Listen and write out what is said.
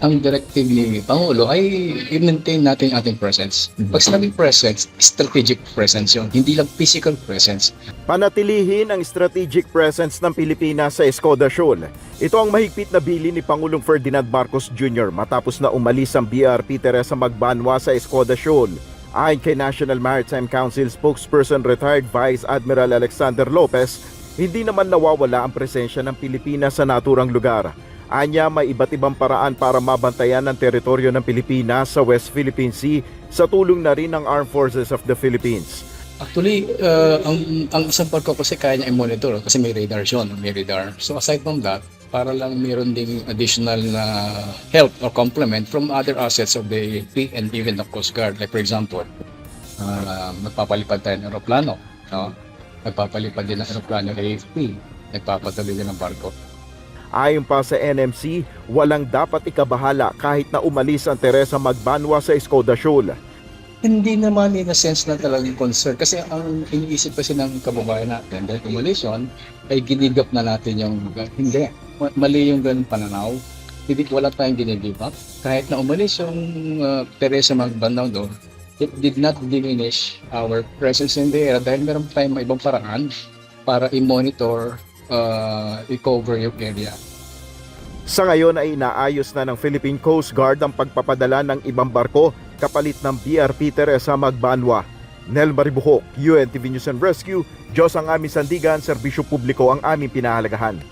ang directive ni Pangulo ay i-maintain natin ating presence. Pag sinabing presence, strategic presence yun, hindi lang physical presence. Panatilihin ang strategic presence ng Pilipinas sa Escoda Shoal. Ito ang mahigpit na bilin ni Pangulong Ferdinand Marcos Jr. matapos na umalis ang BRP Teresa Magbanwa sa Escoda Shoal. Ayon kay National Maritime Council spokesperson retired Vice Admiral Alexander Lopez, hindi naman nawawala ang presensya ng Pilipinas sa naturang lugar. Anya, may iba't ibang paraan para mabantayan ang teritoryo ng Pilipinas sa West Philippine Sea sa tulong na rin ng Armed Forces of the Philippines. Actually, ang isang barko kasi kaya niya i-monitor kasi may radar siya, may radar. So aside from that, para lang meron ding additional na help or complement from other assets of the AFP and even the Coast Guard. Like for example, nagpapalipad tayo ng aeroplano, no? Nagpapalipad din ng aeroplano ng AFP, nagpapatuloy din ng barko. Ayon pa sa NMC, walang dapat ikabahala kahit na umalis ang Teresa Magbanwa sa Escoda Shoal. Hindi naman in a sense na talagang concern kasi ang iniisip kasi ng kababayan natin dahil umalis yun, ay ginigap na natin yung hindi. Mali yung ganun pananaw. Hindi wala tayong ginigip up. Kahit na umalis yung Teresa Magbanwa doon, it did not diminish our presence in the area dahil meron tayong ibang paraan para i-monitor, i-cover yung area. Sa ngayon ay inaayos na ng Philippine Coast Guard ang pagpapadala ng ibang barko kapalit ng BRP Teresa Magbanwa. Nel Maribuhok, UNTV News and Rescue, Diyos ang aming sandigan, serbisyo publiko ang aming pinahalagahan.